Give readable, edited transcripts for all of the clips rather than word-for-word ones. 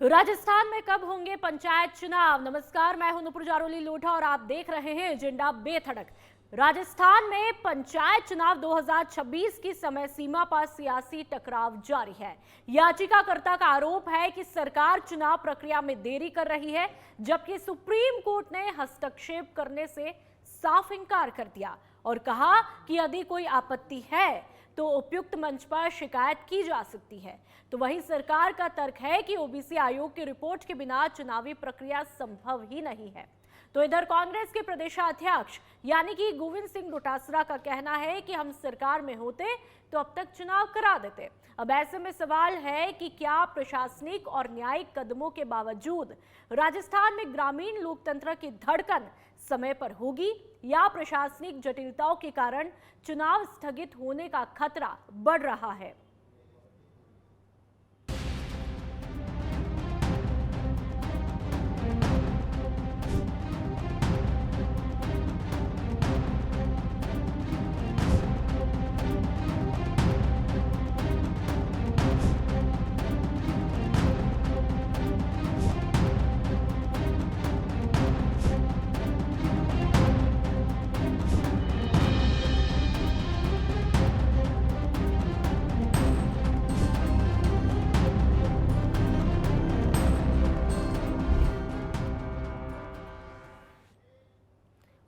राजस्थान में कब होंगे पंचायत चुनाव। नमस्कार, मैं हूं नुपुर जारोली लोढ़ा और आप देख रहे हैं एजेंडा बेधड़क। राजस्थान में पंचायत चुनाव 2026 की समय सीमा पर सियासी टकराव जारी है। याचिकाकर्ता का आरोप है कि सरकार चुनाव प्रक्रिया में देरी कर रही है, जबकि सुप्रीम कोर्ट ने हस्तक्षेप करने से साफ इनकार कर दिया और कहा कि यदि कोई आपत्ति है तो उपयुक्त मंच पर शिकायत की जा सकती है। तो वहीं सरकार का तर्क है कि ओबीसी आयोग की रिपोर्ट के बिना चुनावी प्रक्रिया संभव ही नहीं है। तो इधर कांग्रेस के प्रदेशाध्यक्ष यानी कि गोविंद सिंह डोटासरा का कहना है कि हम सरकार में होते तो अब तक चुनाव करा देते। अब ऐसे में सवाल है कि क्या प्रशासनिक और न्यायिक कदमों के बावजूद राजस्थान में ग्रामीण लोकतंत्र की धड़कन समय पर होगी या प्रशासनिक जटिलताओं के कारण चुनाव स्थगित होने का खतरा बढ़ रहा है।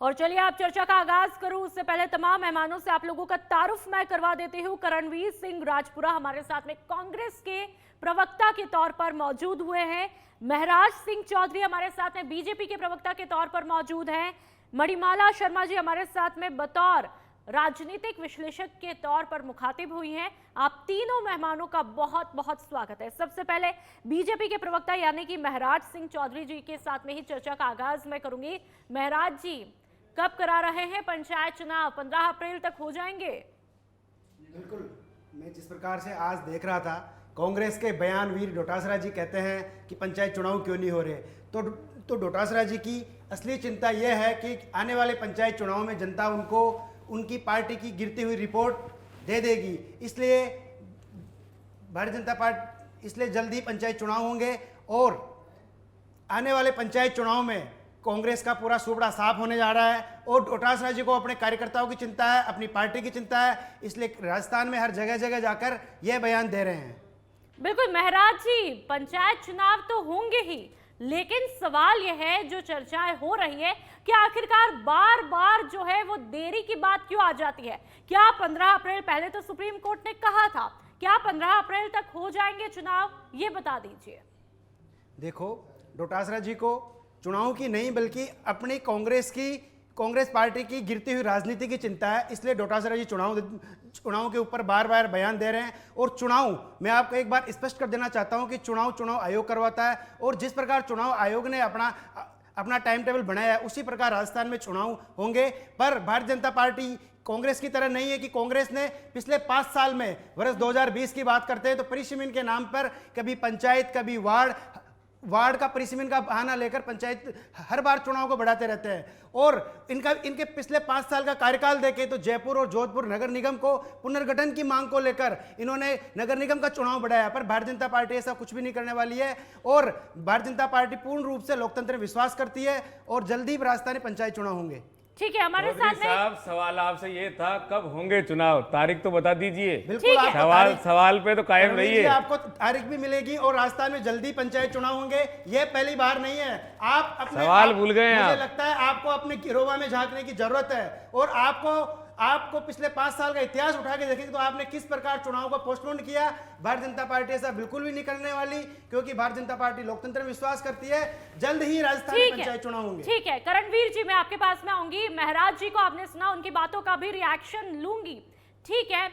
और चलिए आप चर्चा का आगाज करूं उससे पहले तमाम मेहमानों से आप लोगों का तारुफ मैं करवा देती हूं। करणवीर सिंह राजपुरा हमारे साथ में कांग्रेस के प्रवक्ता के तौर पर मौजूद हुए हैं। महराज सिंह चौधरी हमारे साथ में बीजेपी के प्रवक्ता के तौर पर मौजूद हैं। मणिमाला शर्मा जी हमारे साथ में बतौर राजनीतिक विश्लेषक के तौर पर मुखातिब हुई हैं। आप तीनों मेहमानों का बहुत बहुत स्वागत है। सबसे पहले बीजेपी के प्रवक्ता यानी कि महराज सिंह चौधरी जी के साथ में ही चर्चा का आगाज मैं करूंगी। महराज जी, कब करा रहे हैं पंचायत चुनाव? 15 अप्रैल तक हो जाएंगे? बिल्कुल, मैं जिस प्रकार से आज देख रहा था, कांग्रेस के बयानवीर डोटासरा जी कहते हैं कि पंचायत चुनाव क्यों नहीं हो रहे, तो डोटासरा जी की असली चिंता यह है कि आने वाले पंचायत चुनाव में जनता उनको उनकी पार्टी की गिरती हुई रिपोर्ट दे देगी। इसलिए भारतीय जनता पार्टी इसलिए जल्द ही पंचायत चुनाव होंगे और आने वाले पंचायत चुनाव में कांग्रेस का पूरा सुपड़ा साफ होने जा रहा है और डोटासरा जी को अपने कार्यकर्ताओं की चिंता है, अपनी पार्टी की चिंता है, इसलिए राजस्थान में हर जगह जगह जाकर यह बयान दे रहे हैं। बिल्कुल महराज जी, पंचायत चुनाव तो होंगे ही, लेकिन सवाल यह है जो चर्चाएं हो रही है कि आखिरकार बार बार जो है वो देरी की बात क्यों आ जाती है। क्या 15 अप्रैल पहले तो सुप्रीम कोर्ट ने कहा था, क्या 15 अप्रैल तक हो जाएंगे चुनाव, ये बता दीजिए। देखो, डोटासरा जी को चुनाव की नहीं बल्कि अपनी कांग्रेस पार्टी की गिरती हुई राजनीति की चिंता है, इसलिए डोटासरा जी चुनाव के ऊपर बार बार बयान दे रहे हैं। और चुनाव मैं आपको एक बार स्पष्ट कर देना चाहता हूं कि चुनाव आयोग करवाता है और जिस प्रकार चुनाव आयोग ने अपना टाइम टेबल बनाया है उसी प्रकार राजस्थान में चुनाव होंगे। पर भारतीय जनता पार्टी कांग्रेस की तरह नहीं है कि कांग्रेस ने पिछले 5 साल में वर्ष 2020 की बात करते हैं तो परिसीमन के नाम पर कभी पंचायत कभी वार्ड का परिसीमन का बहाना लेकर पंचायत हर बार चुनाव को बढ़ाते रहते हैं। और इनके पिछले 5 साल का कार्यकाल देखें तो जयपुर और जोधपुर नगर निगम को पुनर्गठन की मांग को लेकर इन्होंने नगर निगम का चुनाव बढ़ाया, पर भारतीय जनता पार्टी ऐसा कुछ भी नहीं करने वाली है। और भारतीय जनता पार्टी पूर्ण रूप से लोकतंत्र में विश्वास करती है और जल्दी ही राजस्थान में पंचायत चुनाव होंगे। ठीक है, हमारे साथ में साहब सवाल आपसे ये था कब होंगे चुनाव, तारीख तो बता दीजिए। बिल्कुल, सवाल पे तो कायम रहिए। आपको तारीख भी मिलेगी और राजस्थान में जल्दी पंचायत चुनाव होंगे, ये पहली बार नहीं है। आप अपने सवाल भूल गए हैं। मुझे लगता है आपको अपने गिरोवा में झांकने की जरूरत है और आपको पिछले 5 साल का इतिहास उठा के देखेंगे तो आपने किस प्रकार चुनाव को पोस्टपोन किया। भारतीय जनता पार्टी ऐसा बिल्कुल भी नहीं करने वाली, क्योंकि भारतीय जनता पार्टी लोकतंत्र में विश्वास करती है। जल्द ही राजस्थान में पंचायत चुनाव होंगे। ठीक है, करणवीर जी मैं आपके पास में आऊंगी। महराज जी को आपने सुना, उनकी बातों का भी रिएक्शन लूंगी। ठीक है,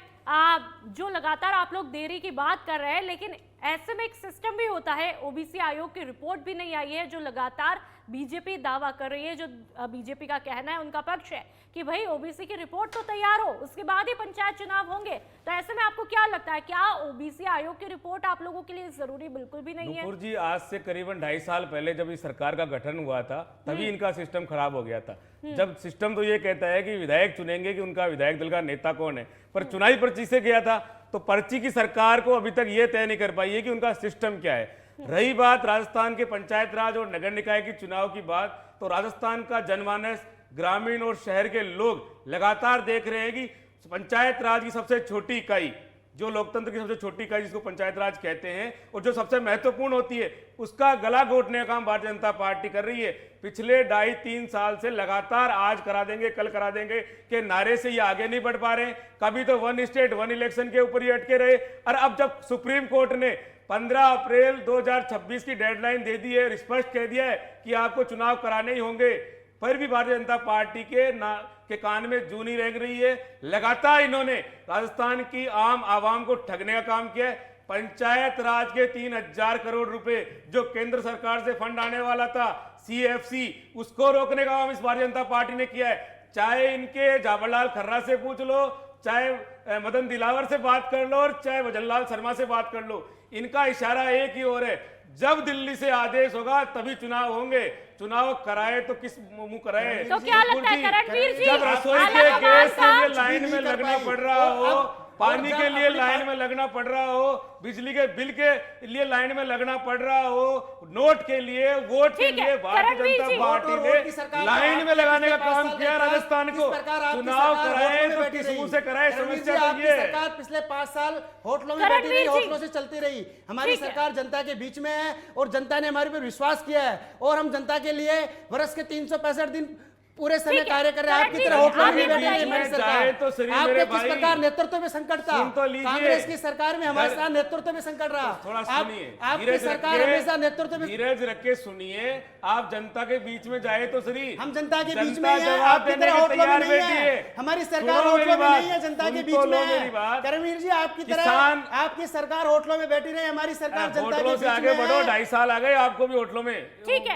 जो लगातार आप लोग देरी की बात कर रहे हैं, लेकिन ऐसे में एक सिस्टम भी होता है। ओबीसी आयोग की रिपोर्ट भी नहीं आई है, जो लगातार बीजेपी दावा कर रही है, जो बीजेपी का कहना है, उनका पक्ष है कि भाई ओबीसी की रिपोर्ट तो तैयार हो, उसके बाद ही पंचायत चुनाव होंगे। तो ऐसे में आपको क्या लगता है, क्या ओबीसी आयोग की रिपोर्ट आप लोगों के लिए जरूरी बिल्कुल भी नहीं है? नुपुर जी, आज से करीबन 2.5 साल पहले जब इस सरकार का गठन हुआ था तभी इनका सिस्टम खराब हो गया था। जब सिस्टम तो ये कहता है कि विधायक चुनेंगे कि उनका विधायक दल का नेता कौन है, पर चुनावी पर्ची से गया था तो पर्ची की सरकार को अभी तक ये तय नहीं कर पाई है कि उनका सिस्टम क्या है। रही बात राजस्थान के पंचायत राज और नगर निकाय की चुनाव की बात, तो राजस्थान का जनमानस, ग्रामीण और शहर के लोग लगातार देख रहे हैं कि पंचायत राज की सबसे छोटी इकाई, जो लोकतंत्र की सबसे छोटी इकाई जिसको पंचायत राज कहते हैं और जो सबसे महत्वपूर्ण होती है, उसका गला घोटने का काम भारतीय जनता पार्टी कर रही है। पिछले 2.5-3 साल से लगातार आज करा देंगे, कल करा देंगे के नारे से ये आगे नहीं बढ़ पा रहे हैं। कभी तो 1 स्टेट 1 इलेक्शन के ऊपर ही अटके रहे, और अब जब सुप्रीम कोर्ट ने 15 अप्रैल 2026 की डेडलाइन दे दी है, स्पष्ट कह दिया है कि आपको चुनाव कराने ही होंगे, फिर भी भारतीय जनता पार्टी के कान में जू नहीं रेंग रही है। लगातार इन्होंने राजस्थान की आम आवाम को ठगने का काम किया है। पंचायत राज के 3000 करोड़ रुपए जो केंद्र सरकार से फंड आने वाला था, CFC, उसको रोकने का काम इस भारतीय जनता पार्टी ने किया है। चाहे इनके जावरलाल खर्रा से पूछ लो, चाहे मदन दिलावर से बात कर लो, और चाहे भजनलाल शर्मा से बात कर लो, इनका इशारा एक ही ओर है, जब दिल्ली से आदेश होगा तभी चुनाव होंगे। चुनाव कराए तो किस मुंह कराए? तो क्या लगता है करणवीर जी, जब रसोई के गैस के लिए लाइन में लगना पड़ रहा हो, पानी के लिए लाइन में लगना पड़ रहा हो, बिजली के बिल के लिए लाइन में लगना पड़ रहा हो, नोट के लिए, वोट के लिए भारतीय जनता पार्टी ने लाइन में लगाने का काम किया राजस्थान को। चुनाव कराए तो किस मुंह से कराए? समस्या तो ये है। सरकार पिछले 5 साल होटलों में बैठी रही, होटलों से चलती रही। हमारी सरकार जनता के बीच में है और जनता ने हमारे पर विश्वास किया है, और हम जनता के लिए वर्ष के 365 दिन पूरे समय कार्य कर रहे हैं। आपकी तरह होटलों में बैठी है हमारी सरकार। तो आपके किस प्रकार नेतृत्व में संकट था? तो कांग्रेस की सरकार में हमारे साथ नेतृत्व में संकट रहा। थोड़ा सुनिए, आपकी सरकार हमेशा नेतृत्व में। धीरज रख के सुनिए, आप जनता के बीच में जाए तो सही। हम जनता के बीच में हैं, आपकी तरह होटलों में नहीं है। हमारी सरकार होटलों में नहीं है, जनता के बीच में है। करणवीर जी, आपकी तरह आपकी सरकार होटलों में बैठी रही, हमारी सरकार जनता के बीच में है। आगे बढ़ो, 2.5 साल आ गए आपको भी होटलों में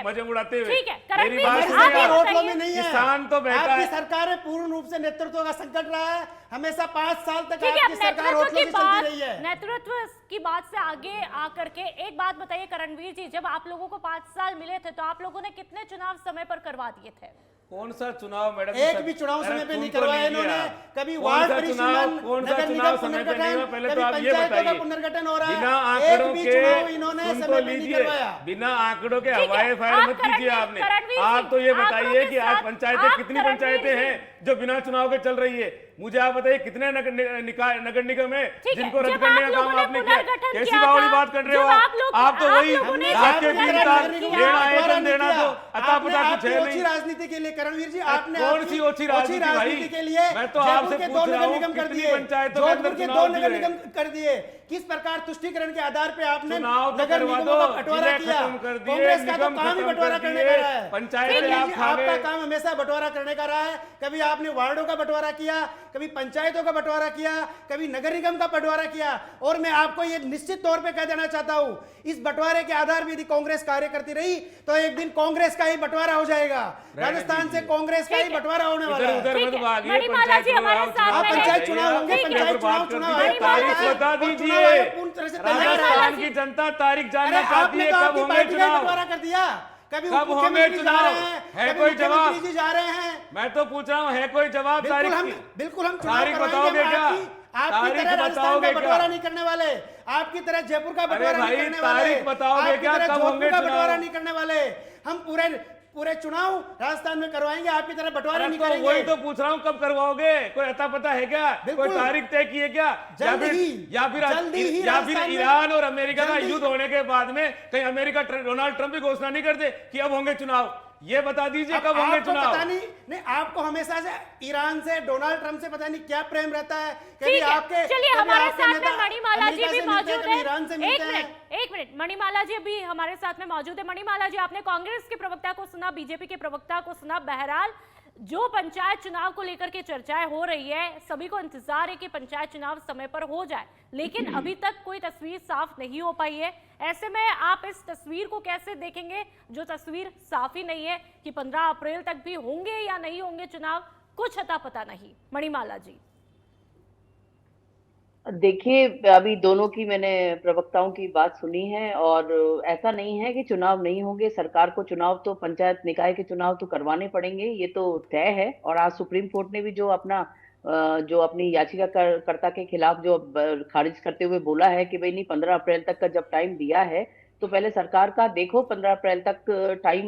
मजे उड़ाते हुए। मेरी बात होटलों में नहीं है, किसान तो बैठा आपकी सरकार में पूर्ण रूप से नेतृत्व का संकट रहा है। हमेशा 5 साल तक आपकी सरकार होटलों से चलती रही है। नेतृत्व की बात से आगे आकर के एक बात बताइए करणवीर जी, जब आप लोगों को 5 साल मिले थे तो आप लोगों ने कितने चुनाव समय पर करवा दिए थे? कौन सा चुनाव मैडम? एक भी चुनाव समय पे नहीं करवाया इन्होंने। कभी वार्ड परिषद, नगर निगम पुनर्गठन, पहले कभी तो आप ये पंचायतों का बताइए, पुनर्गठन हो रहा है। बिना आंकड़ों एक भी के चुनाव इन्होंने सुन तो समय पे नहीं लीजिए, करवाया। बिना आंकड़ों के हवाई फायर आप मत कीजिए आपने। करणवीर जी, आप तो ये आंकड़ों बताइए के कि आज साथ पंचायतें आप कितनी करणवीर पंचायतें जी। हैं जो बिना चुनाव के चल रही है? मुझे आप बताइए कितने नगर निगम है जिनको रद्द करने का काम आपने किया? कैसी बावड़ी बात कर रहे हो आप? तो वही रात के 3 साल लेना आयतन देना, तो अता पता कुछ है नहीं। राजनीति के लिए करणवीर जी आपने कौन सी ओछी राजनीति के लिए मैं तो आपसे पूछ रहा हूं, निगम कर कितनी दिए, पंचायतों के अंदर जोधपुर के चुनाव 2 नगर निगम कर दिए। किस प्रकार तुष्टीकरण के आधार पे आपने नगर निगमों का बंटवारा किया? कांग्रेस का तो काम ही बंटवारा करने का रहा है। पंचायत आपका काम हमेशा बंटवारा करने का रहा है। कभी आपने वार्डों का बंटवारा किया, कभी पंचायतों का बंटवारा किया, कभी नगर निगम का बंटवारा किया। और मैं आपको ये निश्चित तौर पे कह देना चाहता हूं, इस बंटवारे के आधार पर यदि कांग्रेस कार्य करती रही तो एक दिन कांग्रेस का ही बंटवारा हो जाएगा। राजस्थान से कांग्रेस का ही बंटवारा होने वाला है। मणिमाला जी हमारे साथ में पंचायत चुनाव होंगे, पंचायत चुनाव बता दीजिए। राजस्थान की जनता तारीख जानना चाहती है, कब होंगे चुनाव? बंटवारा कर दिया। कभी कब होंगे चुनाव? है कोई जवाब? जी जा रहे हैं। मैं तो पूछ रहा हूँ, है कोई जवाब? बिल्कुल हम तारीख बताओगे क्या? आपकी तरह राजस्थान का बंटवारा नहीं करने वाले, आपकी तरह जयपुर का बंटवारा नहीं करने वाले, तारीख बताओगे क्या? कब होंगे का बंटवारा चुनाव? नहीं करने वाले। हम पूरे चुनाव राजस्थान में करवाएंगे, आपकी तरह बंटवारा नहीं तो करेंगे। वही तो पूछ रहा हूँ, कब करवाओगे? कोई अता पता है क्या? कोई तारीख तय की है क्या? या फिर ईरान और अमेरिका का युद्ध होने के बाद में कहीं अमेरिका डोनाल्ड ट्रंप भी घोषणा नहीं करते कि अब होंगे चुनाव? ये बता दीजिए कब होंगे चुनाव? पता नहीं, आपको हमेशा से ईरान से, डोनाल्ड ट्रंप से पता नहीं क्या प्रेम रहता है। ठीक है, चलिए हमारे साथ में मणिमाला जी भी मौजूद है। एक मिनट, मणिमाला जी भी हमारे साथ में मौजूद है। मणिमाला जी, आपने कांग्रेस के प्रवक्ता को सुना, बीजेपी के प्रवक्ता को सुना। बहरहाल जो पंचायत चुनाव को लेकर के चर्चाएं हो रही है, सभी को इंतजार है कि पंचायत चुनाव समय पर हो जाए, लेकिन अभी तक कोई तस्वीर साफ नहीं हो पाई है। ऐसे में आप इस तस्वीर को कैसे देखेंगे, जो तस्वीर साफ ही नहीं है कि 15 अप्रैल तक भी होंगे या नहीं होंगे चुनाव? कुछ अता पता नहीं। मणिमाला जी, देखिए, अभी दोनों की मैंने प्रवक्ताओं की बात सुनी है, और ऐसा नहीं है कि चुनाव नहीं होंगे। सरकार को चुनाव तो, पंचायत निकाय के चुनाव तो करवाने पड़ेंगे, ये तो तय है। और आज सुप्रीम कोर्ट ने भी जो अपनी याचिकाकर्ता के खिलाफ जो खारिज करते हुए बोला है कि भाई नहीं, 15 अप्रैल तक का जब टाइम दिया है तो पहले सरकार का देखो 15 अप्रैल तक टाइम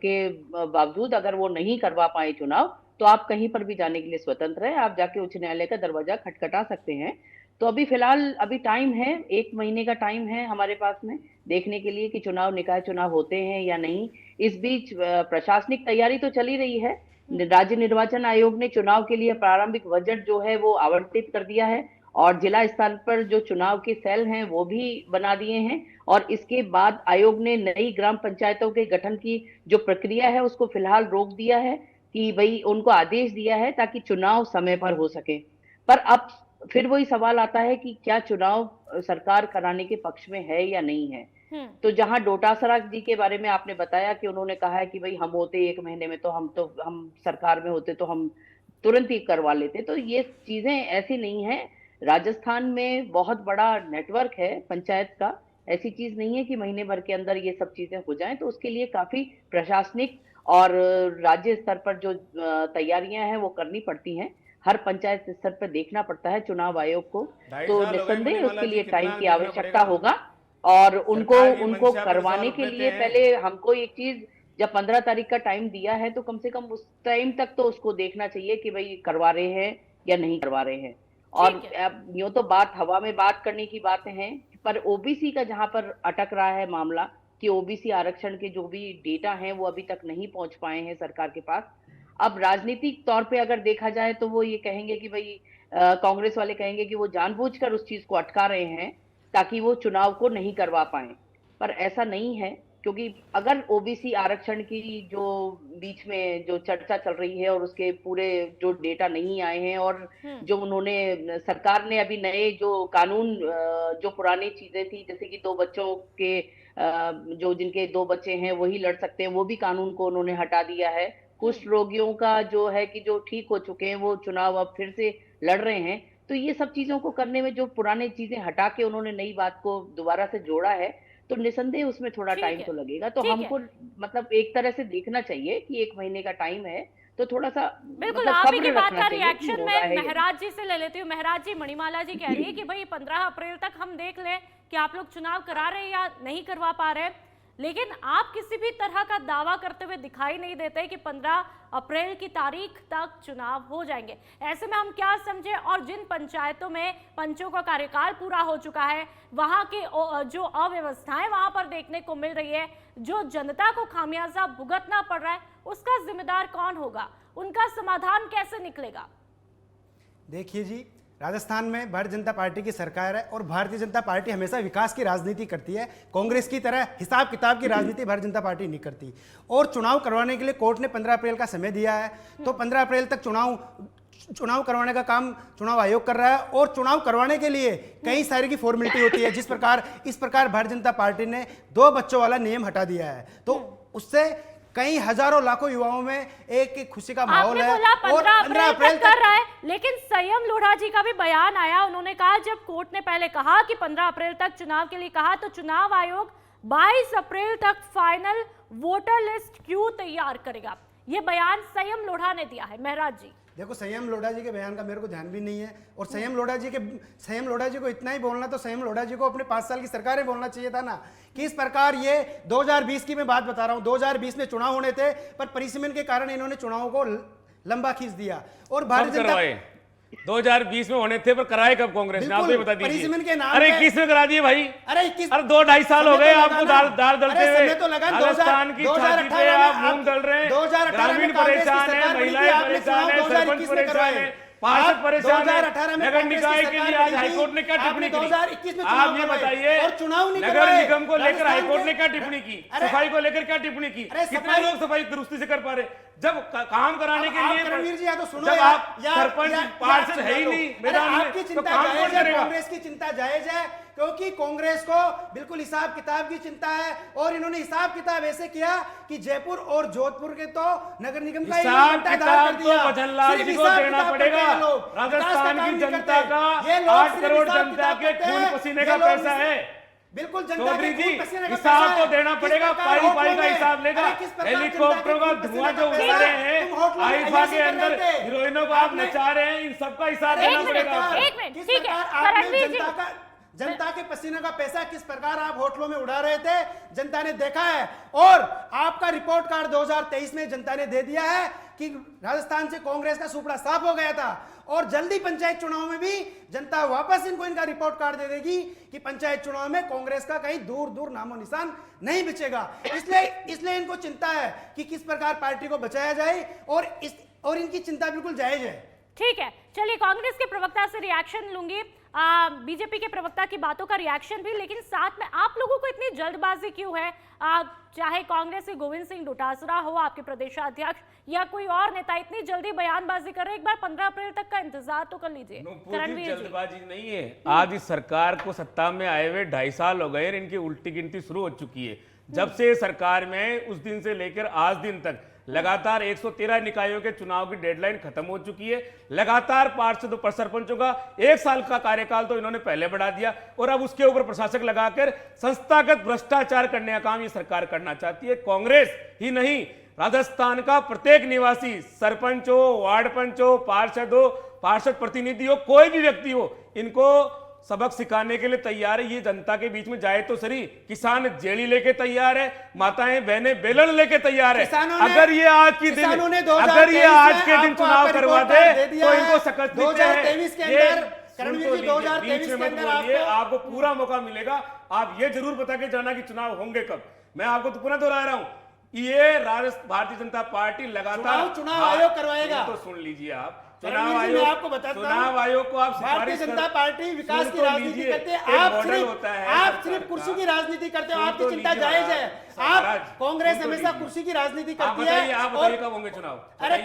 के बावजूद अगर वो नहीं करवा पाए चुनाव, तो आप कहीं पर भी जाने के लिए स्वतंत्र हैं, आप जाके उच्च न्यायालय का दरवाजा खटखटा सकते हैं। तो अभी फिलहाल अभी टाइम है, 1 महीने का टाइम है हमारे पास में देखने के लिए कि चुनाव, निकाय चुनाव होते हैं या नहीं। इस बीच प्रशासनिक तैयारी तो चली रही है। राज्य निर्वाचन आयोग ने चुनाव के लिए प्रारंभिक बजट जो है वो आवंटित कर दिया है और जिला स्तर पर जो चुनाव के सेल हैं वो भी बना दिए हैं। और इसके बाद आयोग ने नई ग्राम पंचायतों के गठन की जो प्रक्रिया है उसको फिलहाल रोक दिया है कि भाई उनको आदेश दिया है ताकि चुनाव समय पर हो सके। पर अब फिर वही सवाल आता है कि क्या चुनाव सरकार कराने के पक्ष में है या नहीं है। तो जहां डोटासरा जी के बारे में आपने बताया कि उन्होंने कहा है कि भाई हम होते 1 महीने में तो हम सरकार में होते तो हम तुरंत ही करवा लेते, तो ये चीजें ऐसी नहीं है। राजस्थान में बहुत बड़ा नेटवर्क है पंचायत का, ऐसी चीज नहीं है कि महीने भर के अंदर ये सब चीजें हो जाएं। तो उसके लिए काफी प्रशासनिक और राज्य स्तर पर जो तैयारियां हैं वो करनी पड़ती हैं। हर पंचायत स्तर पर देखना पड़ता है चुनाव आयोग को, तो निस्संदेह उसके लिए टाइम की आवश्यकता होगा। और उनको करवाने के लिए पहले हमको एक चीज, जब 15 तारीख का टाइम दिया है तो कम से कम उस टाइम तक तो उसको देखना चाहिए कि भाई करवा रहे हैं या नहीं करवा रहे हैं। और यूं तो बात हवा में बात करने की बातें हैं, पर ओबीसी का जहां पर अटक रहा है मामला कि ओबीसी आरक्षण के जो भी डेटा हैं वो अभी तक नहीं पहुंच पाए हैं सरकार के पास। अब राजनीतिक तौर पे अगर देखा जाए तो वो ये कहेंगे कि भाई कांग्रेस वाले कहेंगे कि वो जानबूझकर उस चीज को अटका रहे हैं ताकि वो चुनाव को नहीं करवा पाए, पर ऐसा नहीं है। क्योंकि अगर ओबीसी आरक्षण की जो बीच में जो चर्चा चल रही है और उसके पूरे जो डेटा नहीं आए हैं और जो उन्होंने सरकार ने अभी नए जो कानून, जो पुरानी चीजें थी जैसे कि 2 बच्चों के जो जिनके 2 बच्चे हैं वही लड़ सकते हैं, वो भी कानून को उन्होंने हटा दिया है। कुष्ठ रोगियों का जो है कि जो ठीक हो चुके हैं वो चुनाव अब फिर से लड़ रहे हैं। तो ये सब चीजों को करने में जो पुराने चीजें हटा के उन्होंने नई बात को दोबारा से जोड़ा है, तो निसंदेह उसमें थोड़ा टाइम तो लगेगा। तो हमको मतलब एक तरह से देखना चाहिए कि 1 महीने का टाइम है, तो थोड़ा सा बिल्कुल मतलब आप ही सब्र की बात रखना का चाहिए कि रिएक्शन हो रहा मैं है ये। महराज जी से ले लेती हूँ। महराज जी, मणिमाला जी कह रही है कि भाई 15 अप्रैल तक हम देख लें कि आप लोग चुनाव करा रहे हैं या नहीं करवा पा रहे, लेकिन आप किसी भी तरह का दावा करते हुए दिखाई नहीं देते कि 15 अप्रैल की तारीख तक चुनाव हो जाएंगे। ऐसे में हम क्या समझे? और जिन पंचायतों में पंचों का कार्यकाल पूरा हो चुका है, वहां की जो अव्यवस्थाएं वहां पर देखने को मिल रही है, जो जनता को खामियाजा भुगतना पड़ रहा है, उसका जिम्मेदार कौन होगा? उनका समाधान कैसे निकलेगा? देखिए जी, राजस्थान में भारतीय जनता पार्टी की सरकार है और भारतीय जनता पार्टी हमेशा विकास की राजनीति करती है। कांग्रेस की तरह हिसाब किताब की राजनीति भारतीय जनता पार्टी नहीं करती। और चुनाव करवाने के लिए कोर्ट ने 15 अप्रैल का समय दिया है, तो 15 अप्रैल तक चुनाव करवाने का काम चुनाव आयोग कर रहा है। और चुनाव करवाने के लिए कई सारी की फॉर्मेलिटी होती है। इस प्रकार भारतीय जनता पार्टी ने 2 बच्चों वाला नियम हटा दिया है, तो उससे कई हजारों लाखों युवाओं में एक खुशी का माहौल है। और 15 अप्रैल तक कर रहा है, लेकिन संयम लोढ़ा जी का भी बयान आया। उन्होंने कहा जब कोर्ट ने पहले कहा कि 15 अप्रैल तक चुनाव के लिए कहा, तो चुनाव आयोग 22 अप्रैल तक फाइनल वोटर लिस्ट क्यों तैयार करेगा? ये बयान संयम लोढ़ा ने दिया है। महराज जी, देखो, संयम लोढ़ा जी के बयान का मेरे को ध्यान भी नहीं है। और संयम लोढ़ा जी को इतना ही बोलना, तो संयम लोढ़ा जी को अपने 5 साल की सरकार में बोलना चाहिए था ना कि इस प्रकार ये 2020 की मैं बात बता रहा हूं, 2020 में चुनाव होने थे, पर परिसीमन के कारण इन्होंने चुनाव को लंबा खींच दिया। और भारतीय जनता 2020 में होने थे, पर कराए कब कांग्रेस ने? आप ये बता दीजिए। परिसीमन के नाम अरे 21 में करा दिए भाई। अरे 21, अरे 2-2.5 साल हो गए आपको दाल दलते हुए। राजस्थान की छाती पे आप मूंग दल रहे हैं। ग्रामीण परेशान है, महिलाएं परेशान है, सरपंच परेशान है, पार्षद परेशान है। नगर निकाय के लिए आज हाईकोर्ट ने क्या टिप्पणी की? आप ये बताइए, नगर निगम को लेकर हाईकोर्ट ने क्या टिप्पणी की? सफाई को लेकर क्या टिप्पणी की? कितने लोग सफाई दुरुस्ती से कर पा रहे? जब काम कराने के लिए जब आप सरपंच पार्षद है ही नहीं मैदान में, तो काम कौन करेगा? कांग्रेस की चिंता जायज है, क्योंकि कांग्रेस को बिल्कुल हिसाब किताब की चिंता है। और इन्होंने हिसाब किताब ऐसे किया कि जयपुर और जोधपुर के तो नगर निगम का हिसाब किताब तो भजनलाल जी को देना पड़ेगा। राजस्थान की जनता का 8 करोड़ जनता के खून पसीने का पैसा है। बिल्कुल चौधरी जी, हिसाब तो देना पड़ेगा। पाई का हिसाब लेगा। हेलीकॉप्टरों का धुआं जो उड़ा रहे हैं, आईफा के अंदर हीरोइनों को आप नचा रहे हैं, इन सबका हिसाब देना पड़ेगा। एक मिनट, ठीक है। रणवीर जी, जनता के पसीने का पैसा किस प्रकार आप होटलों में उड़ा रहे थे, जनता ने देखा है। और आपका रिपोर्ट कार्ड 2023 में जनता ने दे दिया है कि राजस्थान से कांग्रेस का सुपड़ा साफ हो गया था। और जल्दी पंचायत चुनाव में भी जनता वापस इनका रिपोर्ट कार्ड दे देगी कि पंचायत चुनाव में कांग्रेस का कहीं दूर दूर नामो निशान नहीं बचेगा। इसलिए इनको चिंता है कि किस प्रकार पार्टी को बचाया जाए, और इनकी चिंता बिल्कुल जायज है। ठीक है, चलिए कांग्रेस के प्रवक्ता से रिएक्शन लूंगी, बीजेपी के प्रवक्ता की बातों का रिएक्शन भी, लेकिन साथ में आप लोगों को इतनी जल्दबाजी क्यों है? चाहे कांग्रेस के गोविंद सिंह डोटासरा हो, आपके प्रदेशाध्यक्ष या कोई और नेता, इतनी जल्दी बयानबाजी कर रहे हैं। एक बार 15 अप्रैल तक का इंतजार तो कर लीजिए। जल्दबाजी नहीं है, आज इस सरकार को सत्ता में आए हुए 2.5 साल हो गए, इनकी उल्टी गिनती शुरू हो चुकी है। जब से सरकार में उस दिन से लेकर आज दिन तक लगातार 113 निकायों के चुनाव की डेडलाइन खत्म हो चुकी है। लगातार पार्षद और सरपंचों का 1 साल का कार्यकाल तो इन्होंने पहले बढ़ा दिया, और अब उसके ऊपर प्रशासक लगाकर संस्थागत भ्रष्टाचार करने का काम ये सरकार करना चाहती है। कांग्रेस ही नहीं, राजस्थान का प्रत्येक निवासी, सरपंच हो, वार्ड पंच हो, पार्षद हो, पार्षद प्रतिनिधि हो, कोई भी व्यक्ति हो, इनको सबक सिखाने के लिए तैयार है। ये जनता के बीच में जाए तो सही। किसान जेली लेके तैयार है, माताएं बहनें बेलन लेके तैयार है। अगर ये आज के दिन चुनाव करवा दे तो इनको सख्त 2023 के अंदर करणवीर जी 2023 के अंदर आपको पूरा मौका मिलेगा। आप ये जरूर बता के जाना कि चुनाव होंगे कब। मैं आपको तो पुनः दोहरा रहा हूं, ये भारतीय जनता पार्टी लगातार चुनाव आयोग करवाएगा। तो सुन लीजिए आप, चुनाव आयोग आपको बताता हूं, चुनाव आयोग को आप भारतीय जनता पार्टी विकास की राजनीति करते हैं। आप सिर्फ कुर्सी की राजनीति करते हो, आपकी चिंता जायज है। आप कांग्रेस हमेशा कुर्सी की राजनीति करती है। आप बताइए कब होंगे चुनाव? अरे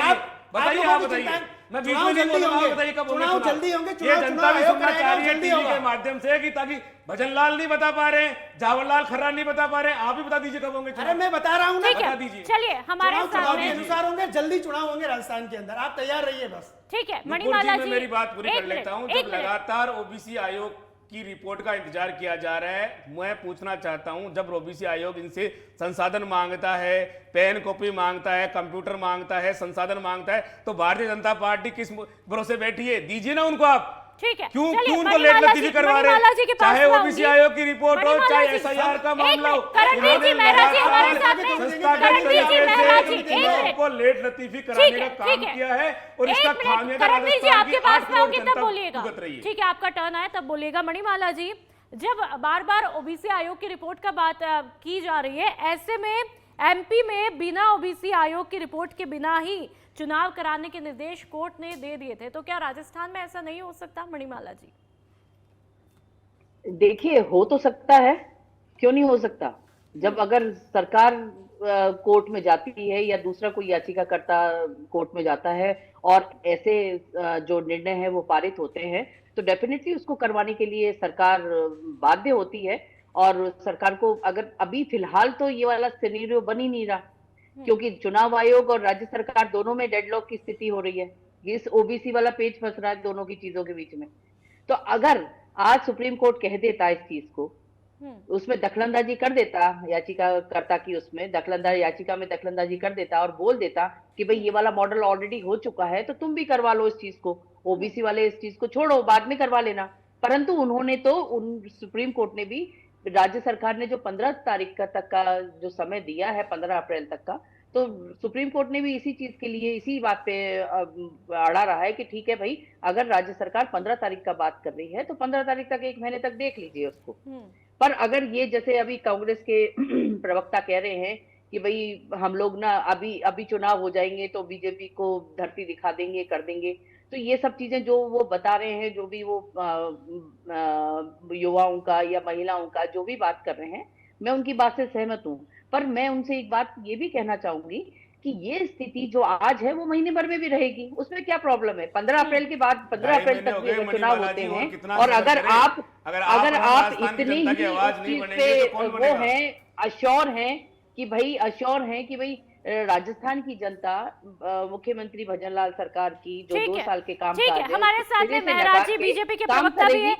आप बताइए, आप बताइए। मैं बीच में नहीं बोल रहा हूं, बताइए कब होंगे चुनाव? जल्दी होंगे। ये जनता भी सुनना चाह रही है टीवी के माध्यम से, कि ताकि भजन लाल नहीं बता पा रहे, जावरलाल खर्रा नहीं बता पा रहे, आप भी बता दीजिए कब होंगे चुनाव। अरे मैं बता रहा हूं ना, बता दीजिए। चलिए हमारे चुनाव के अनुसार होंगे, जल्दी चुनाव होंगे राजस्थान के अंदर, आप तैयार रहिए बस। ठीक है मणिमाला जी, मेरी बात पूरी कर लेता हूं। जब लगातार ओबीसी आयोग की रिपोर्ट का इंतजार किया जा रहा है, मैं पूछना चाहता हूं, जब ओबीसी आयोग इनसे संसाधन मांगता है, पेन कॉपी मांगता है, कंप्यूटर मांगता है, संसाधन मांगता है, तो भारतीय जनता पार्टी किस भरोसे बैठी है? दीजिए ना उनको आप। ठीक है, क्यों उनको लेट लतीफी करवा रहे हैं? चाहे ओबीसी आयोग की रिपोर्ट हो, चाहे एसआईआर का मामला हो, उनको लेट लतीफी कराने का काम किया है, और इसका खामियाजा राजस्थान की आपके पास आऊंगी तब जनता बोलिएगा। भुगत रही है। ठीक है, आपका टर्न आए तब बोलिएगा। मणिमाला जी, जब बार बार ओबीसी आयोग की रिपोर्ट का बात की जा रही है, ऐसे में एमपी में बिना ओबीसी आयोग की रिपोर्ट के बिना ही चुनाव कराने के निर्देश कोर्ट ने दे दिए थे, तो क्या राजस्थान में ऐसा नहीं हो सकता? मणिमाला जी देखिए, हो तो सकता है, क्यों नहीं हो सकता। जब अगर सरकार कोर्ट में जाती है या दूसरा कोई याचिकाकर्ता कोर्ट में जाता है और ऐसे जो निर्णय है वो पारित होते हैं, तो डेफिनेटली उसको करवाने के लिए सरकार बाध्य होती है। और सरकार को अगर अभी फिलहाल तो ये वाला सिनेरियो बन ही नहीं रहा, क्योंकि चुनाव आयोग और राज्य सरकार दोनों में डेडलॉक की स्थिति हो रही है। इस ओबीसी वाला पेज फंस रहा है दोनों की चीजों के बीच में। तो अगर आज सुप्रीम कोर्ट कह देता इस चीज को, उसमें दखलंदाजी कर देता, याचिकाकर्ता की उसमें याचिका में दखलंदाजी कर देता और बोल देता कि भाई ये वाला मॉडल ऑलरेडी हो चुका है, तो तुम भी करवा लो इस चीज को, ओबीसी वाले इस चीज को छोड़ो, बाद में करवा लेना। परंतु उन्होंने तो सुप्रीम कोर्ट ने भी, राज्य सरकार ने जो 15 तारीख तक का जो समय दिया है, 15 अप्रैल तक का, तो सुप्रीम कोर्ट ने भी इसी चीज के लिए, इसी बात पे अड़ा रहा है कि ठीक है भाई, अगर राज्य सरकार 15 तारीख का बात कर रही है तो 15 तारीख तक, 1 महीने तक देख लीजिए उसको। पर अगर ये जैसे अभी कांग्रेस के प्रवक्ता कह रहे हैं कि भाई हम लोग ना अभी चुनाव हो जाएंगे तो बीजेपी को धरती दिखा देंगे, कर देंगे, तो ये सब चीजें जो वो बता रहे हैं, जो भी वो युवाओं का या महिलाओं का जो भी बात कर रहे हैं, मैं उनकी बात से सहमत हूँ। पर मैं उनसे एक बात ये भी कहना चाहूंगी कि ये स्थिति जो आज है वो महीने भर में भी रहेगी, उसमें क्या प्रॉब्लम है? 15 अप्रैल के बाद 15 अप्रैल तक भी अगर चुनाव होते हैं, और अगर आप इतनी ही इस चीज पे वो हैं, अश्योर हैं कि भाई राजस्थान की जनता मुख्यमंत्री भजनलाल सरकार की जो ठीक 2 है, साल के काम ठीक है। हमारे साथ में मेहरा जी बीजेपी के प्रवक्ता भी है।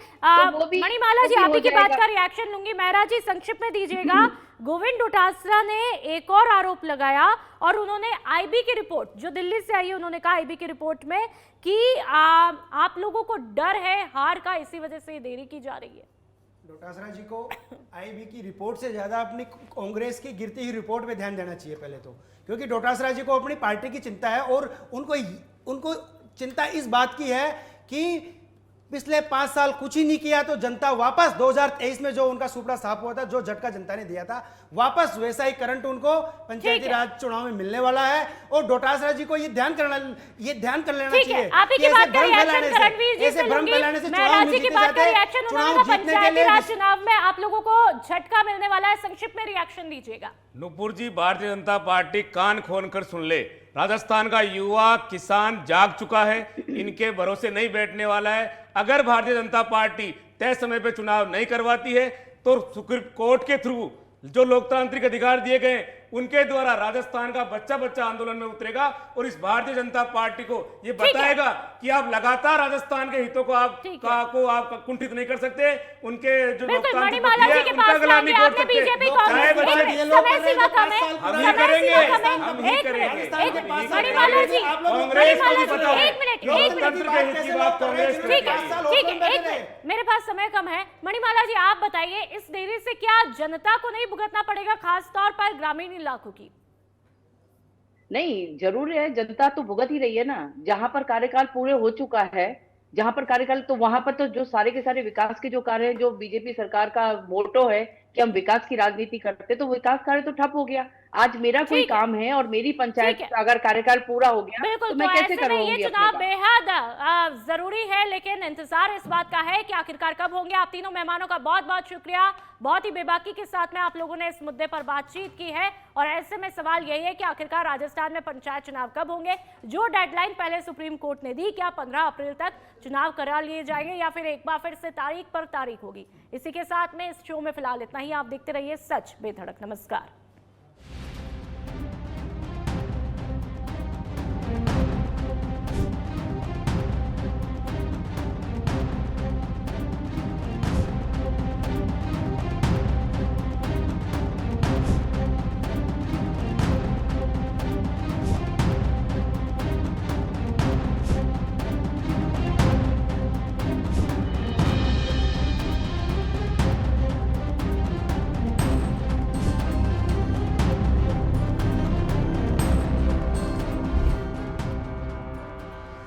मणिमाला जी, आप ही की बात का रिएक्शन लूंगी। मेहरा जी, संक्षिप्त में दीजिएगा। गोविंद डोटासरा ने एक और आरोप लगाया और उन्होंने आईबी की रिपोर्ट जो दिल्ली से आई है, उन्होंने कहा आईबी की रिपोर्ट में कि आप लोगों को डर है हार का, इसी वजह से देरी की जा रही है। डोटासरा जी को आईबी की रिपोर्ट से ज्यादा अपनी कांग्रेस की गिरती हुई रिपोर्ट पे ध्यान देना चाहिए पहले तो, क्योंकि डोटासरा जी को अपनी पार्टी की चिंता है और उनको चिंता इस बात की है कि पिछले 5 साल कुछ ही नहीं किया तो जनता वापस 2023 में जो उनका सुपड़ा साफ हुआ था, जो झटका जनता ने दिया था, वापस वैसा ही करंट उनको पंचायती राज चुनाव में मिलने वाला है। और डोटासरा जी को ये ध्यान कर लेना चाहिए। आप ही की बात का रिएक्शन करणवीर जी से लूंगी। मेहरा जी की बात का रिएक्शन, उन्होंने कहा पंचायती राज चुनाव में आप लोगों को झटका मिलने वाला है। संक्षिप्त में रिएक्शन दीजिएगा। नुपुर जी, भारतीय जनता पार्टी कान खोलकर सुन ले, राजस्थान का युवा किसान जाग चुका है, इनके भरोसे नहीं बैठने वाला है। अगर भारतीय जनता पार्टी तय समय पे चुनाव नहीं करवाती है तो सुप्रीम कोर्ट के थ्रू जो लोकतांत्रिक अधिकार दिए गए उनके द्वारा राजस्थान का बच्चा बच्चा आंदोलन में उतरेगा और इस भारतीय जनता पार्टी को ये बताएगा कि आप लगातार राजस्थान के हितों को आप कुंठित नहीं कर सकते, उनके जो लोकतांत्रिक है उनका गला नहीं घोट सकते। मेरे पास समय कम है। मणिमाला जी, आप बताइए, इस देरी से क्या जनता को नहीं भुगतना पड़ेगा, खास तौर पर ग्रामीण इलाकों की? नहीं, जरूर है, जनता तो भुगत ही रही है ना। जहां पर कार्यकाल पूरे हो चुका है, जहां पर कार्यकाल, तो वहां पर तो जो सारे के सारे विकास के जो कार्य हैं, जो बीजेपी सरकार का मोटो है कि हम विकास की राजनीति करते, तो विकास कार्य तो ठप हो गया। आज मेरा कोई काम है और मेरी पंचायत अगर कार्यकाल पूरा हो गया बिल्कुल, तो मैं कैसे करूंगी? ये चुनाव बेहद जरूरी है, लेकिन इंतजार इस बात का है कि आखिरकार कब होंगे। आप तीनों मेहमानों का बहुत बहुत शुक्रिया। बहुत ही बेबाकी के साथ में आप लोगों ने इस मुद्दे पर बातचीत की है और ऐसे में सवाल यही है कि आखिरकार राजस्थान में पंचायत चुनाव कब होंगे। जो डेडलाइन पहले सुप्रीम कोर्ट ने दी, क्या 15 अप्रैल तक चुनाव करा लिए जाएंगे या फिर एक बार फिर से तारीख पर तारीख होगी? इसी के साथ में इस शो में फिलहाल इतना ही। आप देखते रहिए सच बेधड़क। नमस्कार।